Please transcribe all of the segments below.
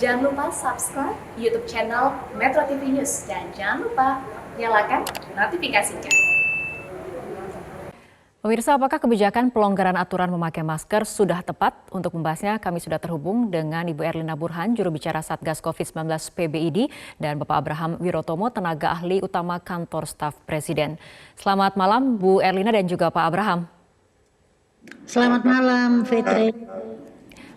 Jangan lupa subscribe YouTube channel Metro TV News dan jangan lupa nyalakan notifikasinya. Pemirsa, apakah kebijakan pelonggaran aturan memakai masker sudah tepat? Untuk membahasnya, kami sudah terhubung dengan Ibu Erlina Burhan, juru bicara Satgas COVID-19 PBID, dan Bapak Abraham Wirotomo, tenaga ahli utama kantor staf Presiden. Selamat malam, Bu Erlina dan juga Pak Abraham. Selamat malam, Fitri.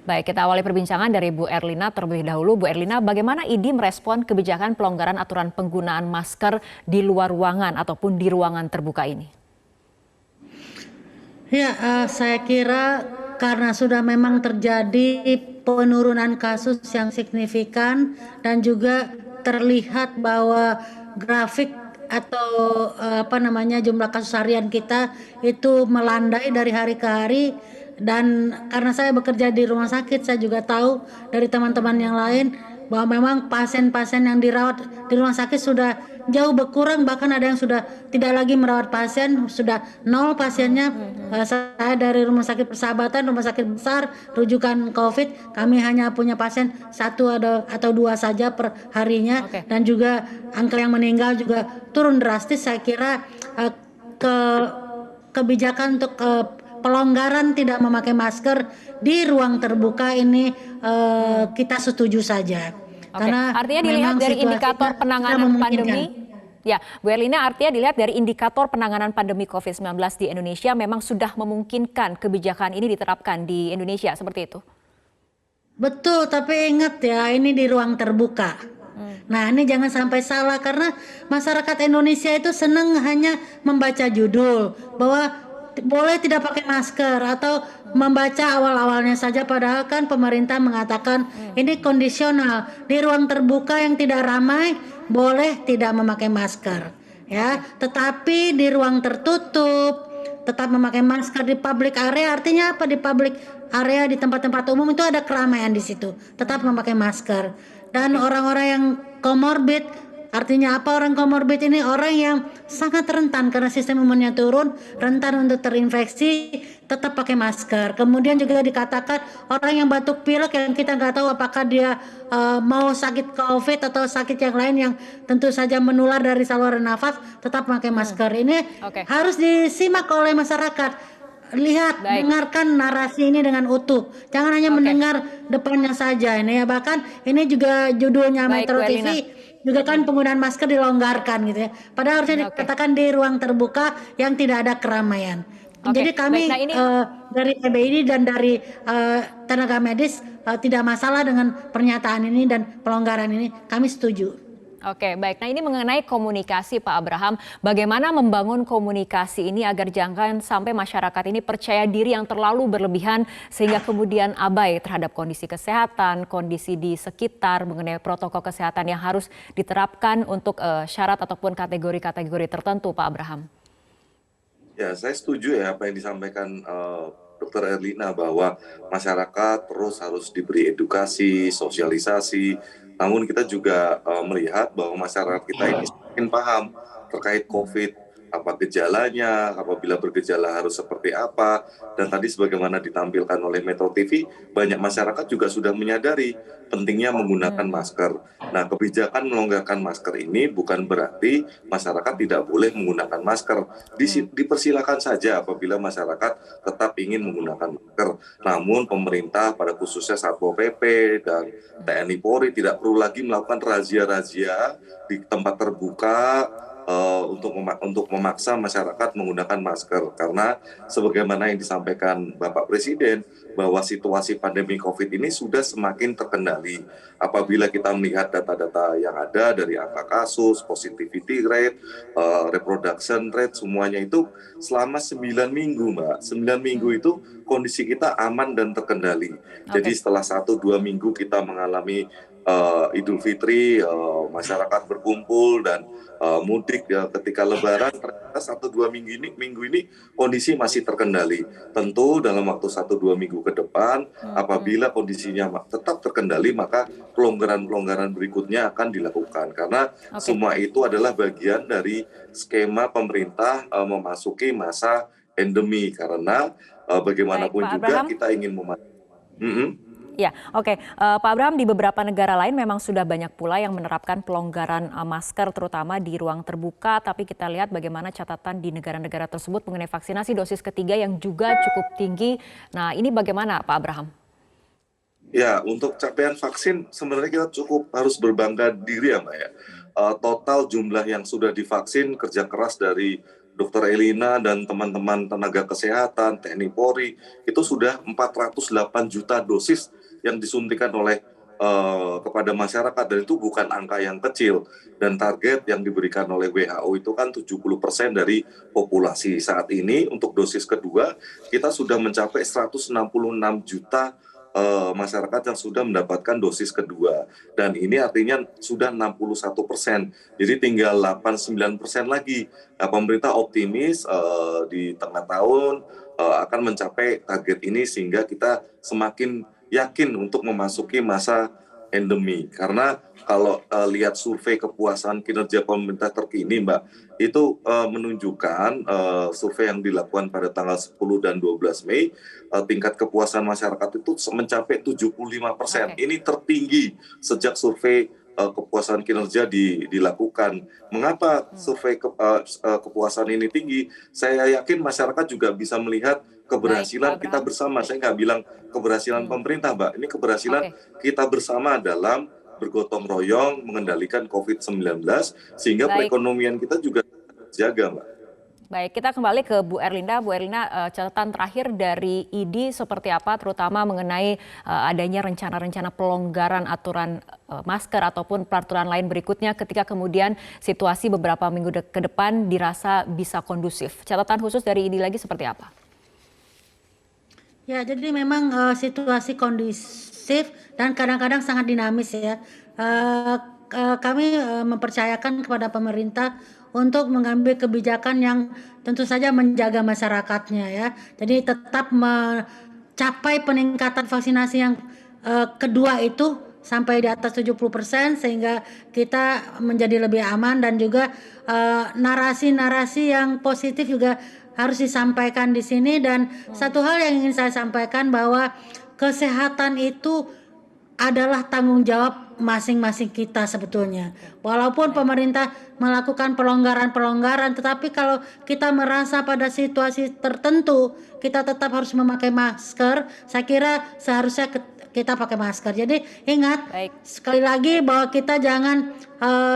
Baik, kita awali perbincangan dari Bu Erlina terlebih dahulu. Bu Erlina, bagaimana IDI merespon kebijakan pelonggaran aturan penggunaan masker di luar ruangan ataupun di ruangan terbuka ini? Ya, saya kira karena sudah memang terjadi penurunan kasus yang signifikan dan juga terlihat bahwa grafik atau jumlah kasus harian kita itu melandai dari hari ke hari, dan karena saya bekerja di rumah sakit, saya juga tahu dari teman-teman yang lain bahwa memang pasien-pasien yang dirawat di rumah sakit sudah jauh berkurang, bahkan ada yang sudah tidak lagi merawat pasien, sudah 0 pasiennya. Saya dari Rumah Sakit Persahabatan, rumah sakit besar rujukan COVID, kami hanya punya pasien 1 atau 2 saja per harinya. Dan juga angka yang meninggal juga turun drastis. Saya kira kebijakan untuk pelonggaran tidak memakai masker di ruang terbuka ini kita setuju saja. Karena artinya dilihat dari indikator penanganan pandemi. Ya, Bu Erlina, artinya dilihat dari indikator penanganan pandemi COVID-19 di Indonesia memang sudah memungkinkan kebijakan ini diterapkan di Indonesia, seperti itu? Betul, tapi ingat ya, ini di ruang terbuka. Nah, ini jangan sampai salah, karena masyarakat Indonesia itu senang hanya membaca judul bahwa boleh tidak pakai masker atau membaca awal-awalnya saja, padahal kan pemerintah mengatakan ini kondisional. Di ruang terbuka yang tidak ramai boleh tidak memakai masker, ya. Tetapi di ruang tertutup tetap memakai masker. Di public area, artinya apa? Di public area, di tempat-tempat umum itu ada keramaian, di situ tetap memakai masker. Dan orang-orang yang komorbid, artinya apa orang komorbid ini? Orang yang sangat rentan karena sistem imunnya turun, rentan untuk terinfeksi, tetap pakai masker. Kemudian juga dikatakan orang yang batuk pilek yang kita nggak tahu apakah dia mau sakit COVID atau sakit yang lain yang tentu saja menular dari saluran nafas, tetap pakai masker. Ini harus disimak oleh masyarakat. Lihat, dengarkan narasi ini dengan utuh. Jangan hanya mendengar depannya saja ini ya. Bahkan ini juga judulnya Metro TV juga kan penggunaan masker dilonggarkan gitu ya. Padahal harusnya dikatakan di ruang terbuka yang tidak ada keramaian. Jadi kami dari PBID dan dari tenaga medis tidak masalah dengan pernyataan ini dan pelonggaran ini. Kami setuju. Oke, baik. Nah, ini mengenai komunikasi, Pak Abraham. Bagaimana membangun komunikasi ini agar jangan sampai masyarakat ini percaya diri yang terlalu berlebihan sehingga kemudian abai terhadap kondisi kesehatan, kondisi di sekitar, mengenai protokol kesehatan yang harus diterapkan untuk syarat ataupun kategori-kategori tertentu, Pak Abraham. Ya, saya setuju ya apa yang disampaikan Dr. Erlina, bahwa masyarakat terus harus diberi edukasi, sosialisasi. Namun kita juga melihat bahwa masyarakat kita ini semakin paham terkait COVID, apa gejalanya, apabila bergejala harus seperti apa. Dan tadi sebagaimana ditampilkan oleh Metro TV, banyak masyarakat juga sudah menyadari pentingnya menggunakan masker. Nah, kebijakan melonggarkan masker ini bukan berarti masyarakat tidak boleh menggunakan masker. Dipersilakan saja apabila masyarakat tetap ingin menggunakan masker. Namun pemerintah pada khususnya Satpol PP dan TNI Polri tidak perlu lagi melakukan razia-razia di tempat terbuka untuk memaksa masyarakat menggunakan masker, karena sebagaimana yang disampaikan Bapak Presiden bahwa situasi pandemi COVID ini sudah semakin terkendali. Apabila kita melihat data-data yang ada dari angka kasus, positivity rate, reproduction rate, semuanya itu selama 9 minggu, Mbak. 9 minggu itu kondisi kita aman dan terkendali. Jadi setelah 1-2 minggu kita mengalami Idul Fitri, masyarakat berkumpul dan mudik ya, ketika Lebaran, ternyata 1-2 minggu ini kondisi masih terkendali. Tentu dalam waktu 1-2 minggu ke depan, apabila kondisinya tetap terkendali, maka pelonggaran-pelonggaran berikutnya akan dilakukan, karena semua itu adalah bagian dari skema pemerintah memasuki masa endemi, karena bagaimanapun juga kita ingin Ya, oke. Pak Abraham, di beberapa negara lain memang sudah banyak pula yang menerapkan pelonggaran masker terutama di ruang terbuka, tapi kita lihat bagaimana catatan di negara-negara tersebut mengenai vaksinasi dosis ketiga yang juga cukup tinggi. Nah, ini bagaimana Pak Abraham? Ya, untuk capaian vaksin sebenarnya kita cukup harus berbangga diri ya Mbak ya. Total jumlah yang sudah divaksin kerja keras dari Dr. Elina dan teman-teman tenaga kesehatan, TNI Polri, itu sudah 408 juta dosis yang disuntikan oleh kepada masyarakat, dan itu bukan angka yang kecil. Dan target yang diberikan oleh WHO itu kan 70% dari populasi. Saat ini untuk dosis kedua kita sudah mencapai 166 juta masyarakat yang sudah mendapatkan dosis kedua, dan ini artinya sudah 61%. Jadi tinggal 89% lagi. Nah, pemerintah optimis di tengah tahun akan mencapai target ini sehingga kita semakin yakin untuk memasuki masa endemi. Karena kalau lihat survei kepuasan kinerja pemerintah terkini, Mbak, itu menunjukkan survei yang dilakukan pada tanggal 10 dan 12 Mei, tingkat kepuasan masyarakat itu mencapai 75%. Ini tertinggi sejak survei kepuasan kinerja dilakukan. Mengapa survei kepuasan ini tinggi? Saya yakin masyarakat juga bisa melihat keberhasilan kita bersama. Saya nggak bilang keberhasilan pemerintah, Mbak. Ini keberhasilan kita bersama dalam bergotong royong mengendalikan COVID-19 sehingga perekonomian kita juga terjaga, Mbak. Baik, kita kembali ke Bu Erlinda. Bu Erlinda, catatan terakhir dari ID seperti apa, terutama mengenai adanya rencana-rencana pelonggaran aturan masker ataupun peraturan lain berikutnya ketika kemudian situasi beberapa minggu ke depan dirasa bisa kondusif. Catatan khusus dari ID lagi seperti apa? Ya, jadi memang situasi kondusif dan kadang-kadang sangat dinamis ya. Kami mempercayakan kepada pemerintah untuk mengambil kebijakan yang tentu saja menjaga masyarakatnya ya. Jadi tetap mencapai peningkatan vaksinasi yang kedua itu sampai di atas 70% sehingga kita menjadi lebih aman, dan juga narasi-narasi yang positif juga harus disampaikan di sini. Dan satu hal yang ingin saya sampaikan bahwa kesehatan itu adalah tanggung jawab masing-masing kita sebetulnya. Walaupun pemerintah melakukan pelonggaran-pelonggaran, tetapi kalau kita merasa pada situasi tertentu kita tetap harus memakai masker, saya kira seharusnya kita pakai masker. Jadi ingat, sekali lagi bahwa kita jangan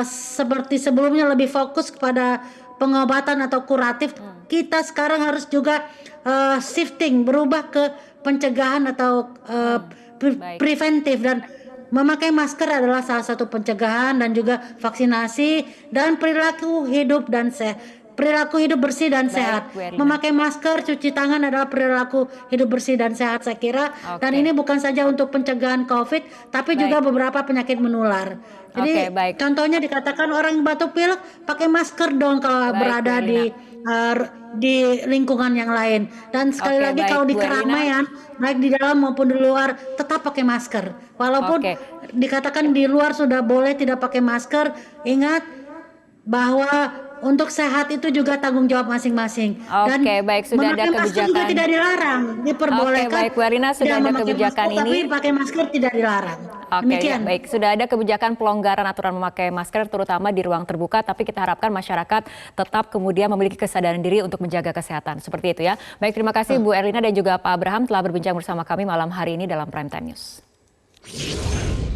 seperti sebelumnya lebih fokus kepada pengobatan atau kuratif. Kita sekarang harus juga shifting, berubah ke pencegahan atau preventif, dan memakai masker adalah salah satu pencegahan dan juga vaksinasi dan perilaku hidup bersih dan sehat. Memakai masker, cuci tangan adalah perilaku hidup bersih dan sehat, saya kira. Dan ini bukan saja untuk pencegahan COVID, tapi juga beberapa penyakit menular. Jadi contohnya dikatakan orang batuk pilek pakai masker dong kalau berada di lingkungan yang lain. Dan sekali lagi kalau di keramaian, baik di dalam maupun di luar, tetap pakai masker. Walaupun dikatakan di luar sudah boleh tidak pakai masker, ingat bahwa untuk sehat itu juga tanggung jawab masing-masing. Dan sudah ada memakai masker juga tidak dilarang, diperbolehkan. Bu Erlina, sudah ada kebijakan masker, ini. Tapi pakai masker tidak dilarang. Demikian. Sudah ada kebijakan pelonggaran aturan memakai masker terutama di ruang terbuka, tapi kita harapkan masyarakat tetap kemudian memiliki kesadaran diri untuk menjaga kesehatan. Seperti itu ya. Baik, terima kasih Bu Erlina dan juga Pak Abraham telah berbincang bersama kami malam hari ini dalam Prime Time News.